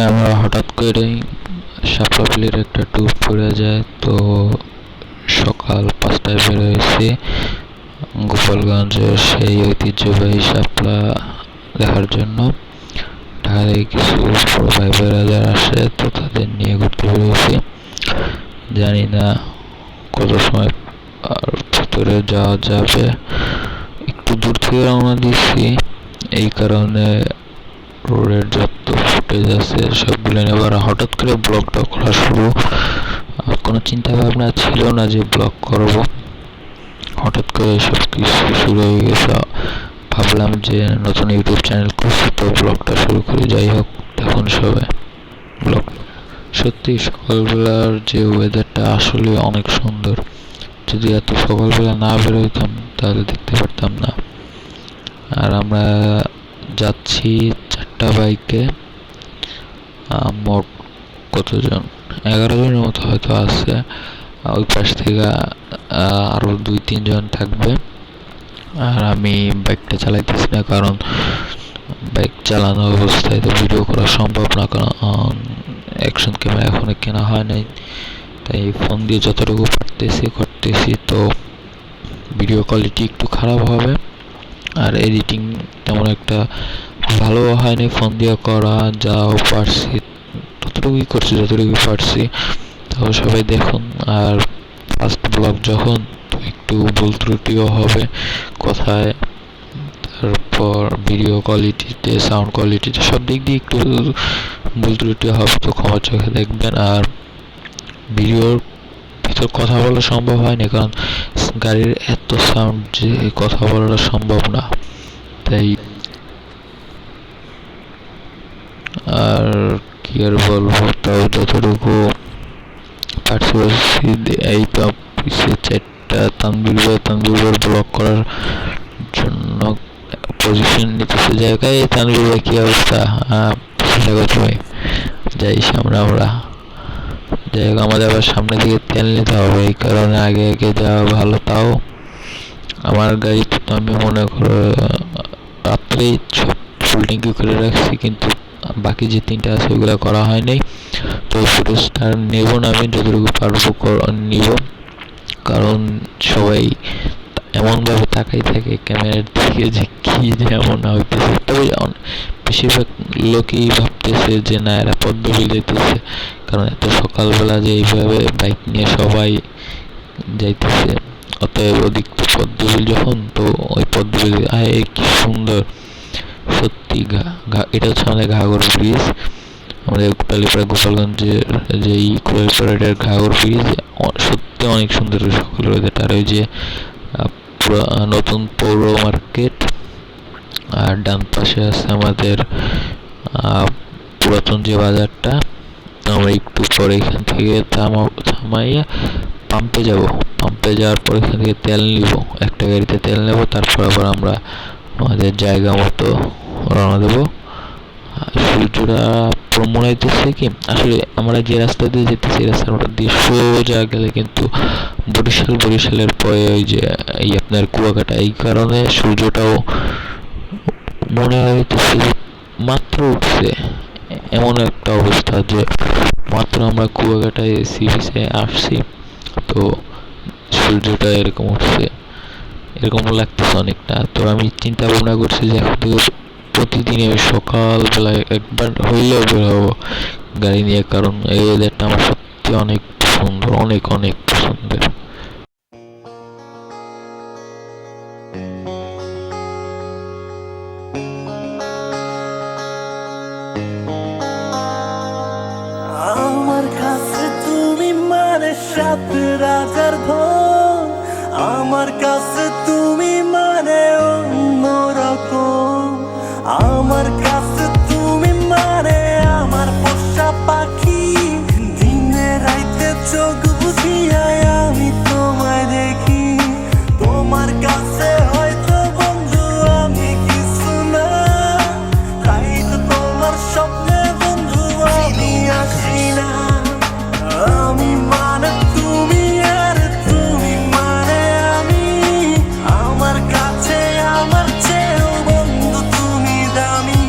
আমরা হঠাৎ করেই শাপলা বিলের একটা ট্যুর পড়ে যায়। তো সকাল 5টায় বের হয়েছি গোপালগঞ্জের সেই ঐতিহ্যবাহী শাপলা দেখার জন্য। ঢাকা থেকে কিছু বড় ভাই বোনেরা যারা আসে, তো তাদের নিয়ে ঘুরতে বেরিয়েছি। জানি না কত সময় আর ভিতরে যাওয়া যাবে। একটু দূর থেকে রওনা দিচ্ছি, এই কারণে রোডের যত ফুটেজ আছে সবগুলো নেবার। হঠাৎ করে ব্লগটা করা শুরু, কোনো চিন্তা ভাবনা ছিল না যে ব্লগ করব। হঠাৎ করে সব কিছু শুরু হয়ে গেছে। ভাবলাম যে নতুন ইউটিউব চ্যানেল করছি, তো ব্লগটা শুরু করি। যাই হোক, এখন সবাই ব্লগ। সত্যি সকালবেলার যে ওয়েদারটা আসলে অনেক সুন্দর। যদি এত সকালবেলা না বেরোতাম তাহলে দেখতে পারতাম না। আর আমরা যাচ্ছি 4টা বাইকে, মোট কতজন, 11 জনের মতো হয়তো আছে। ওই পাশ থেকে আরো 2-3 জন থাকবে। আর আমি বাইকটা চালাইতেছি না, কারণ বাইক চালানো অবস্থায় তো ভিডিও করা সম্ভব না, কারণ অ্যাকশন ক্যামেরা এখনো কেনা হয় নাই। তাই ফোন দিয়ে যতটুকু পারতেছি করতেছি। তো ভিডিও কোয়ালিটি একটু খারাপ হবে, আর এডিটিং তেমন একটা ভালো হয়নি। ফোন দিয়ে করা যাও পারছি ততটুকুই করছি, যতটুকু পারছি। তো সবাই দেখুন। আর ফার্স্ট ব্লগ যখন, তো একটু ভুল ত্রুটিও হবে কথায়, তারপর ভিডিও কোয়ালিটিতে, সাউন্ড কোয়ালিটিতে, সব দিক দিয়ে একটু ভুল ত্রুটি হবে, তো ক্ষমা চোখে দেখবেন। আর ভিডিওর ভিতর কথা বলা সম্ভব হয় না, কারণ গাড়ির এত সাউন্ড যে কথা বলাটা সম্ভব না। তাই আর কি আর বলবো, তাও যতটুকু পারছি। এই তো পিছিয়ে 4টা তানভীর ব্লক করার জন্য পজিশন নিতেছে জায়গায়। তানভীর কি অবস্থা? ভাই যাই সামনে আমরা। যাই হোক, আমাদের আবার সামনে দিকে তেল নিতে হবে, এই কারণে আগে আগে যাওয়া ভালো। তাও আমার গাড়ি তো আমি মনে করো রাত্রেই সব ফুল ট্যাঙ্কি করে রাখছি, কিন্তু বাকি যে 3টা আছে ওইগুলো করা হয় নাই। তো ফুটেজটা নেব না, আমি যতটুকু পারবো নিব, কারণ সবাই এমনভাবে তাকাই থাকে ক্যামেরার দিকে যে কি যে এমন হইতেছে। তবে বেশিরভাগ লোকই ভাবতেছে যে না, এরা পদ্মবিল যেতেছে, কারণ এত সকালবেলা যে এইভাবে বাইক নিয়ে সবাই যাইতেছে। অতএব ওদিক তো পদ্মবিল যখন, তো ওই পদ্মবিল কি সুন্দর সত্যি। এটা হচ্ছে আমাদের ঘাগর ব্রিজ, আমাদের কোটালীপাড়া গোপালগঞ্জের যে কোটালীপাড়ার ঘাগর ব্রিজ। সত্যি অনেক সুন্দর সকাল ওয়েদারটা। আর ওই যে নতুন পৌর মার্কেট, আর ডান পাশে আছে আমাদের পুরাতন যে বাজারটা। আমরা একটু পরে এখান থেকে থামাইয়া পাম্পে যাব। পাম্পে যাওয়ার পর এখান থেকে তেল নিব, একটা গাড়িতে তেল নেব। তারপর আবার আমরা আমাদের জায়গা মতো রওনা দেবো। সূর্যটা মনে হইতেছে কি, আসলে আমরা যে রাস্তা দিয়ে যেতেছি, এই রাস্তার মধ্যে দিয়ে সোজা গেলে কিন্তু বরিশালের পরে ওই যে এই আপনার কুয়াকাটা, এই কারণে সূর্যটাও মনে হইতেছে যে মাত্র উঠছে। এমন একটা অবস্থা যে মাত্র আমরা কুয়াকাটায় সি বিচে আসছি, তো সূর্যটা এরকম উঠছে, এরকম লাগতেছে অনেকটা। তো আমি চিন্তা ভাবনা করছি যে এখন থেকে প্রতিদিন সকালবেলায় একবার হইলেও বের হবো গাড়ি নিয়ে, কারণ এই ওয়েদারটা আমার সত্যি অনেক সুন্দর, অনেক অনেক পছন্দের। আমার কাছে তুমি মানে 7 রাজার ধন, আমার কাছে তুমি মানে অন্যরকম। আমার কাছে তুমি মানে আমার পোষা পাখি, দিনে রাইতে চোখ বুঝিয়া আমি তোমায় দেখি। তোমার কাছে হয়তো বন্ধু আমি কিছু না, তাই তো তোমার স্বপ্নে বন্ধু আমি আসি না। আমি মানে তুমি আর তুমি মানে আমি, আমার কাছে আমার চেয়েও বন্ধু তুমি দামি।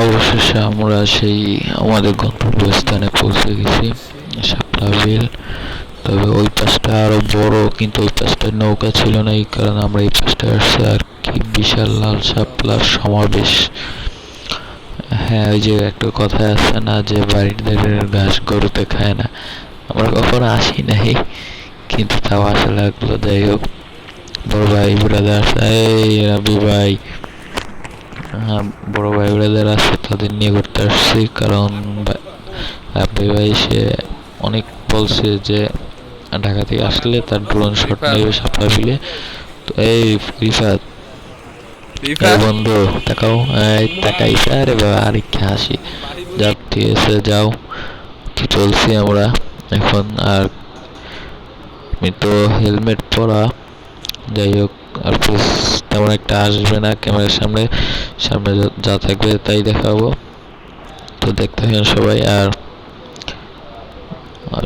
অবশেষে আমরা সেই আমাদের গন্তব্যস্থানে পৌঁছে গেছি, শাপলা বিল। তবে ওই পাশটা আরো বড়, কিন্তু ওই পাশটায় নৌকা ছিল না, এই কারণে আমরা এই পাশটায় আসছি। আর কি বিশাল লাল শাপলার সমাবেশ! হ্যাঁ, ওই যে একটা কথা আছে না যে বাড়ির ধারের ঘাস গরুতে খায় না, আমরা কখনো আসি নাই, কিন্তু তাও আসা লাগলো। যাই হোক, বড় ভাই ব্রাদার, এই রাবি ভাই, হ্যাঁ বড় ভাই ব্রাদার আছে, তাদের নিয়ে ঘুরতে আসছি। কারণ রাবি ভাই সে অনেক বলছে যে ঢাকা থেকে আসলে তার ড্রোন শট নেবে শাপলা বিলে। তো এই রিফাত, এই বন্ধু তাকাও, এই তাকাই, আরে বাবা আরে কি হাসি! যাক ঠিক আছে, যাও। তো চলছি আমরা এখন। আর আমি তো হেলমেট পরা, যাই হোক, আর তেমন একটা আসবে না ক্যামেরার সামনে, সামনে যা থাকবে তাই দেখাবো। তো দেখতে থাকেন সবাই। আর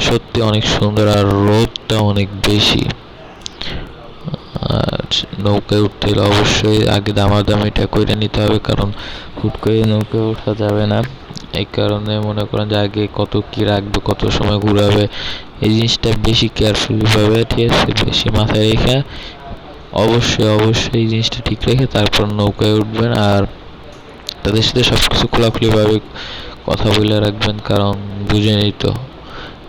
সত্যি অনেক সুন্দর, আর রোদটা অনেক বেশি। আর নৌকায় উঠতে হলে অবশ্যই আগে দামাদামিটা করে নিতে হবে, কারণ হুট করে নৌকায় ওঠা যাবে না। এই কারণে মনে করেন যে আগে কত কি রাখবে, কত সময় ঘুরাবে, এই জিনিসটা বেশি কেয়ারফুলি ভাবে, ঠিক আছে, বেশি মাথায় রেখে অবশ্যই এই জিনিসটা ঠিক রেখে তারপর নৌকায় উঠবেন। আর তাদের সাথে সবকিছু খোলাখুলিভাবে কথা বলে রাখবেন, কারণ বুঝেনই তো,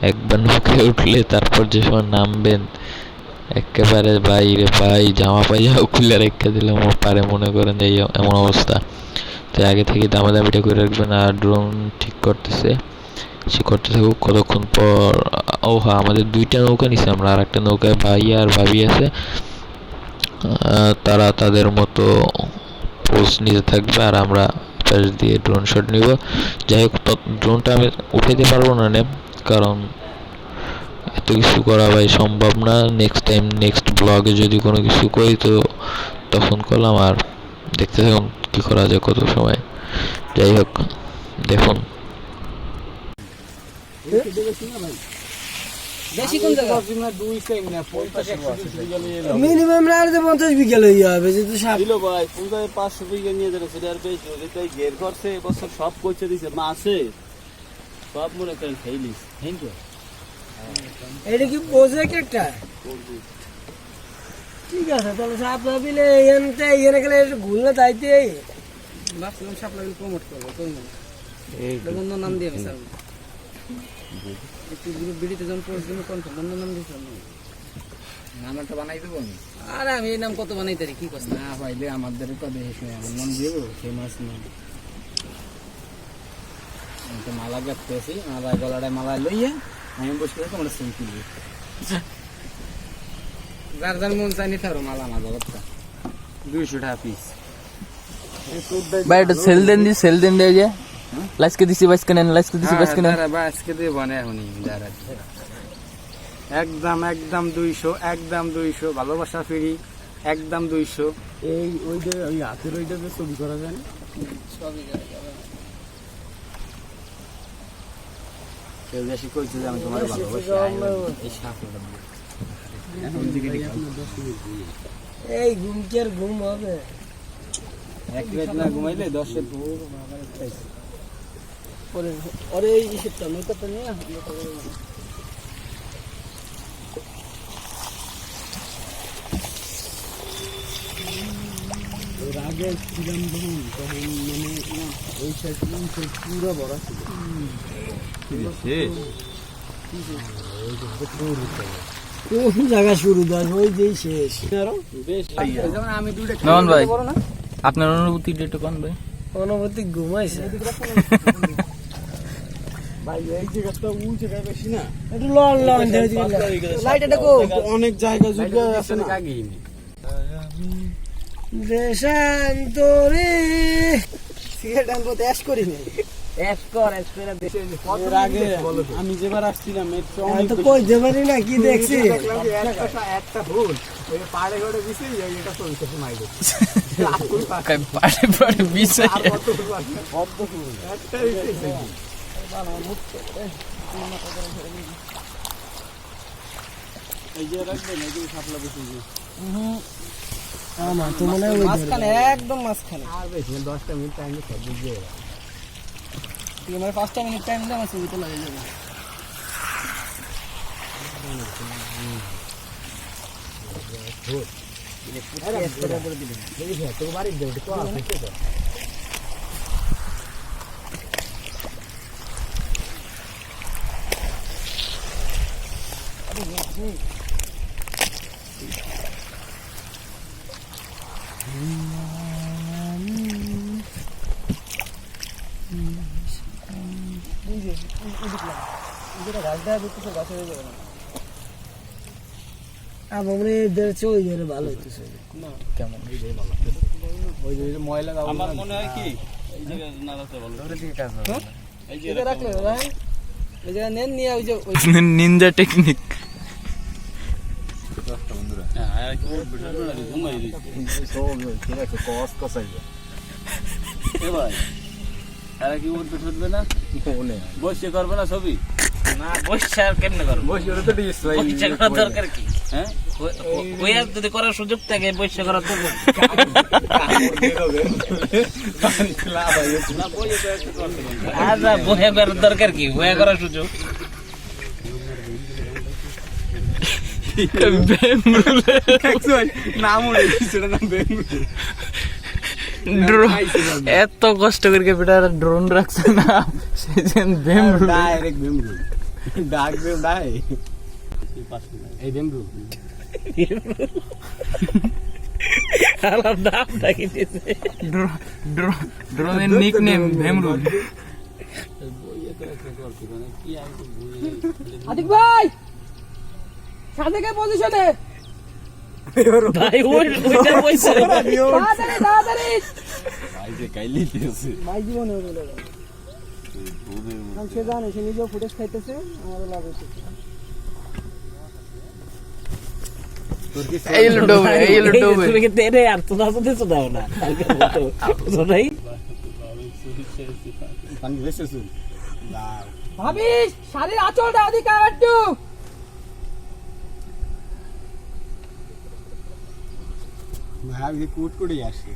একবার নৌকায় উঠলে তারপর যে সময় নামবেন একেবারে বাইরে ভাই জামা পায়জামা খুলে রেখে দিলাম পারে, মনে করেন এই এমন অবস্থা। তো আগে থেকে দামাদামিটা করে রাখবেন। আর ড্রোন ঠিক করতেছে, সে করতে থাকুক। কতক্ষণ পর, ও হ্যাঁ, আমাদের দুইটা নৌকা নিছে আমরা, আর একটা নৌকায় ভাই আর ভাবি আছে, তারা তাদের মতো পোজ নিতে থাকবে, আর আমরা পাশ দিয়ে ড্রোন শট নিব। যাই হোক, ড্রোনটা আমি উঠাইতে পারবো না, কারণ এত কিছু করা ভাই সম্ভব না। নেক্সট টাইম নেক্সট ব্লগে যদি কোনো কিছু করি তো তখন করলাম। আর দেখতে থাকুন কি করা যায় কত সময়। যাই হোক, দেখুন। মিনিমাম 50 বিঘা লই যাবে, যেহেতু দিল ভাই 500 বিঘা নিয়ে যাবে, সেটা আর বেশি হলে তাই ঘের করছে এবছর সব কইছে দিছে মাছে সব মনে করেন খাইলিস এটা কি প্রজেক্ট একটা? ঠিক আছে, তাহলে সাপলা বিলে এখানে গেলে ঘুরলে তাইতে ভাবছিলাম সাপলা বিল প্রমোট করবো, বন্ধু নাম দিয়ে আমি স্যার একটু গ্রুপ ভিডিওতে যখন পোস্ট দিব কনফার্ম বন্ধু নাম দিয়েছিলাম, নামটা বানাই দেবো আমি। আরে আমি এই নাম কত বানাইতে কি করছি না ভাইলে আমাদের কত দেখে আমার নাম দিব সেই মাছ নাম তো মালা গাঁথতেছি, মালা গলাটায় মালা লইয়া আমি বসে করে তোমরা সিম কিনবি, যার যার মন চাই নিতে পারো মালা না জগৎটা 200 টাকা পিস। ভাই এটা সেল দেন দিয়ে যে লাইসকে দিছি বাইসকে নেন, লাইসকে দিছি বাইসকে নেন, আজকে দিয়ে বনে এখনই একদম 200, একদম 200 ভালোবাসা ফ্রি, একদম 200। এই ওই যে ওই হাতের ওইটা যে ছবি করা যায় না, সবই কেউ বেশি কইছে যে আমি তোমার ভালোবাসি, এই সাপটা এই ঘুম কি আর ঘুম হবে? এক রাত না ঘুমাইলে 10 ওরে এই শীতটা নৌকাটা নিয়ে আগে ছিলাম তখন মানে ওই সাইড পুরো বড় ছিল, কোন জায়গা শুরু দেয় ওই যে শেষ আমি দুইটা নন ভাই আপনার অনুভূতি একটু কোন ভাই? অনুভূতি ঘুমাইছে ভাই, এই জায়গাটা ওই জায়গায় বেশি না, একটু লন লাইট এটা কো অনেক জায়গা জুড়ে আছে না। দেশান্তরে সিগারেট আনবো তো অ্যাশ করি নি, অ্যাশ করে এর আগে আমি যেবার আসছিলাম তো কই দেবারি না কি দেখছি একটা ভুল ওই পাড়ে ঘরে দিছি, এটা চলছে মাইরে পাড়ে পাড়ে বিষয় পদ্ম ফুল একটাই এই যে রাখবেন, এই যে শাপলা বেশি আমার তো মনে হয় মাঝখানে, একদম মাঝখানে, আর বেশি 10টা মিনিট টাইম বুঝে তুই আমার 5টা মিনিট টাইম দিলে আমার ছবি তোলা হয়ে যাবে। আমার মনে হয় কি এই জায়গায় নাড়াতে ভালো এই যে রাখলে ভাই ওই জায়গা নেন নিয়ে ওই যে নিনজা টেকনিক। হ্যাঁ কি ঘুমাই দিচ্ছি এ ভাই আর কি উঠবে উঠবে না বসে করবে না ছবি না বসে আর কেমনে করব? বসে ওটা তো ডিস ভাই বসে করার দরকার কি? হ্যাঁ ওই আর যদি করার সুযোগ থাকে বসে করার দরকার কি? না বসে তো একটু করতে পারবে আচ্ছা বসে করার দরকার কি? বসে করার সুযোগ নাম উড়ে সেটা নাম বেঙ্গুল এত কষ্ট করে বেটা ড্রোন রাখছে না, সেদিন বেমরুল ডাইরেক্ট বেঙ্গুল ডাক দে ডাই এই বেঙ্গুল আলাম নাম ডাকি দিয়েছে। ড্রোনের নিকনেম বেমরুল। আদিক ভাই সাদেকে পজিশনে ভাই ওইটা পয়সা তাড়াতাড়ি তাড়াতাড়ি ভাই যে কাইলি দিয়েছে ভাই জীবনে বলে সে জানে সে নিজেও ফুটেজ খাইতেছে আমারও লাভ হচ্ছে। এই লুডোবে এই লুডোবে তুমি কি তেরে আর তো দাও দাও না তো নাই পানি বেশি শুন ভাবি শাড়ির আঁচলটা ওদিকে একটু ভাবি কুট কুড়ি আসে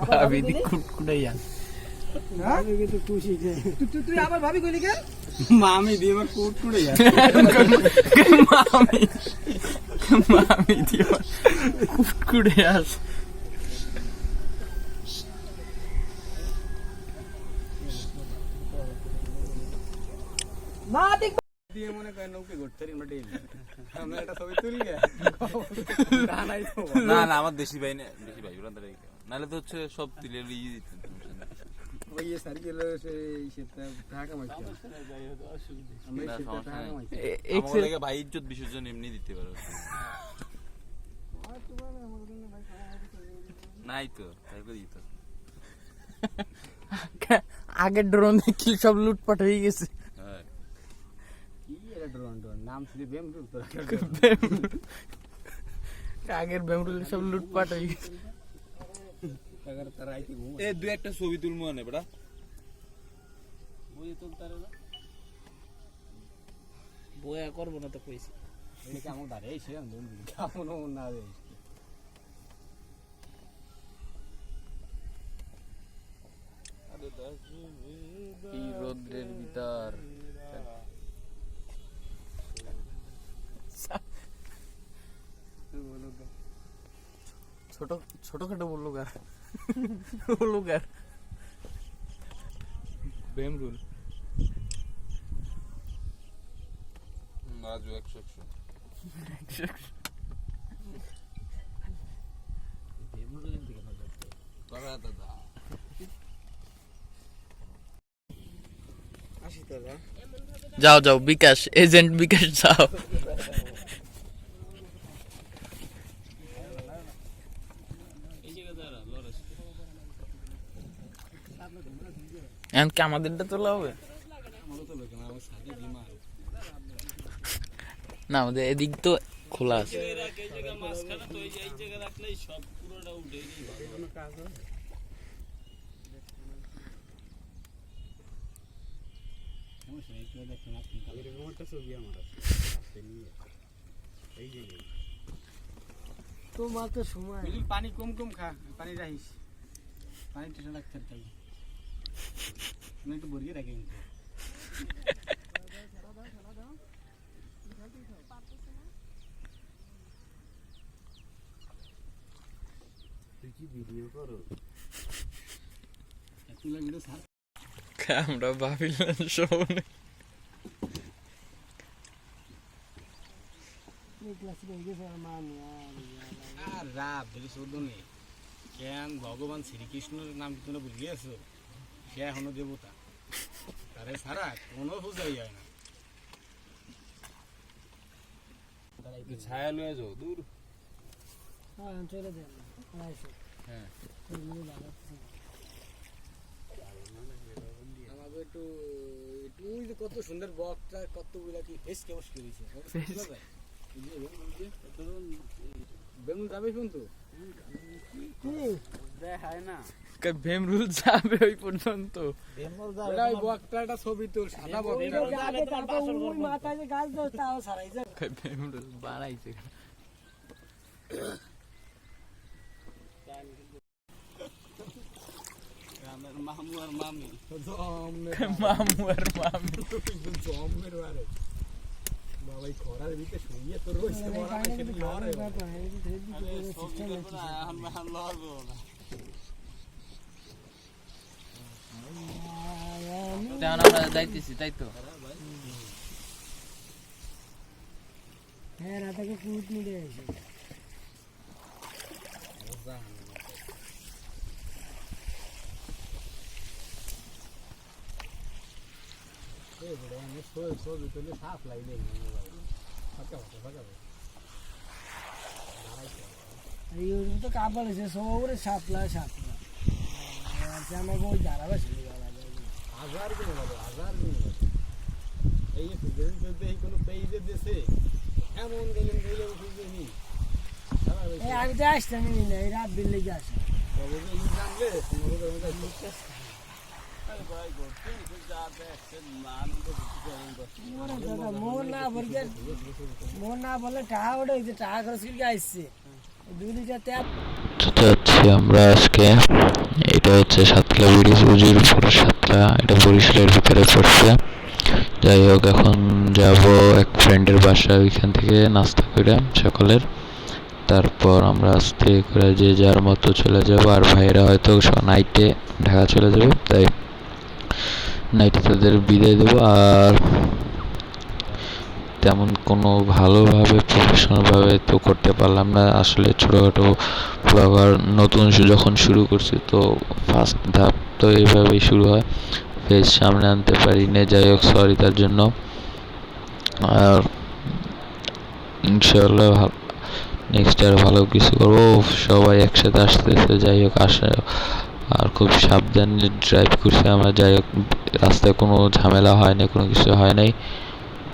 ভাবি দি কুটকুটাই আস। তুই আবার ভাবি কইলি কেন? মামি দিয়ে আমার কুট কুড়ি আসে মামি মামি দিও কুটকুটে আস। না ঠিক দিয়ে মনে করেন নৌকে ঘুরতে আমরা ডেইলি আমরা একটা ছবি তুলি না না আমার দেশি ভাই না, দেশি ভাই ওরা নাহলে তো হচ্ছে সব তুলে ইয়ে দিতেন। ওই সার্কেল সেটা ঢাকা মাইছে আমরা না, সেটা সমস্যা ঢাকা নাই। মাইছে আমার লাগে ভাই ইজ্জত বিসর্জন এমনি দিতে পারো। নাই তো তাই করে দিত। আগে ড্রোনে কি সব লুটপাট হয়ে গেছে। হ্যাঁ কি এর ড্রোন ড্রোন নাম শুধু বেমরুল তো আগের বেমরুল সব লুটপাট হয়ে গেছে। টাকার তার আইতে ঘুম এ দুই একটা ছবি তুলমু আনে বড়া বই তুলতারে না বয়া করব না তো কইছি। এই কেমন দাঁড়ে এই সে আমি কেমন না রে এই রোদ্রের ভিতর ছোট ছোটখাটো বললুগার বললুগার বেমরুল রাজু 100 করা দাদা যাও যাও বিকাশ এজেন্ট বিকাশ যাও। এমনকি আমাদেরটা তোলা হবে না, আমাদের এদিক তো খোলা আছে। তোমার তো সময় পানি কম কম খা পানি রাখিস পানি টেনে রাখতে তুমি একটু বলিয়ে রাখি কিন্তু তুই কি ভিডিও করো? তুলে ভিডিও ছাড় আমরা ভাবিলাম শোনে আর রাব যদি শুধু নেই কেন ভগবান শ্রীকৃষ্ণের নাম কি তুমি ভুলে গেছো? সে এখনো দেবতা, তারে ছাড়া কোনো পূজাই হয় না। ছায়া লয়ে যাও দূর। হ্যাঁ আমাকে একটু একটু ওই যে কত সুন্দর বকটা কতগুলা কি ফেস কেমন করেছে বেগুন যাবে কিন্তু দেখায় না ভেম রুল যাবে ওই পর্যন্ত ওই বকটা একটা ছবি তোর সাদা বকটা ভেম রুল বানাইছে আমার মামু আর মামি মামু আর মামি জমের বারে বাবাই খরার ভিতরে শুইয়ে তোর রয়েছে মরা খেতে লড়ে ছবি করবো না এখন লড়বো না। তেমন আমরা যাইতেছি তাই তো হ্যাঁ রাতাকে কুট নিয়ে এসে ছবি তুলে সাফ লাগবে এই তো কাপড় আছে সবরে সাপলা আমার বই দাঁড়াবে হাজার কিনে যাবে হাজার কিনে যাবে এই যে এই কোনো পেজে দেশে এমন গেলেন গেলে উঠে নি আমি তো আসতাম না এই রাত বিল লেগে আসে তবে যে ই জানলে তোমাদের মধ্যে মোর না বলে টাকা ওটা টাকা খরচ করে আসছে 2 লিটার তেল যেতে হচ্ছে আমরা আজকে। এটা হচ্ছে সাতলা ব্রিজ, উজির উপর সাতলা, এটা বরিশালের ভিতরে পড়ছে। যাই হোক এখন যাব এক ফ্রেন্ডের বাসায়, ওইখান থেকে নাস্তা করে সকালের, তারপর আমরা আস্তে করে যে যার মতো চলে যাব। আর ভাইরা হয়তো নাইটে ঢাকা চলে যাবে, তাই নাইটে তাদের বিদায় দেবো। আর তেমন কোনো ভালোভাবে প্রফেশনালভাবে তো করতে পারলাম না, আসলে ছোটোখাটো ব্লগার নতুন যখন শুরু করছি তো ফার্স্ট ধাপ তো এইভাবেই শুরু হয়, ফেস সামনে আনতে পারি না। যাই হোক সরি তার জন্য। আর ইনশাআল্লাহ নেক্সট আর ভালো কিছু করবো, সবাই একসাথে আসতেছে। যাই হোক আসে, আর খুব সাবধানে ড্রাইভ করছি আমরা। যাই হোক রাস্তায় কোনো ঝামেলা হয় না, কোনো কিছু হয় নাই।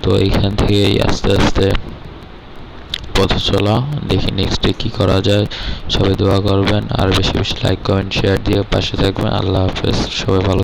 তো এইখান থেকেই আস্তে আস্তে পথ চলা, দেখি নেক্সট ডে কী করা যায়। সবাই দোয়া করবেন আর বেশি বেশি লাইক কমেন্ট শেয়ার দিয়ে পাশে থাকবেন। আল্লাহ হাফেজ, সবাই ভালো।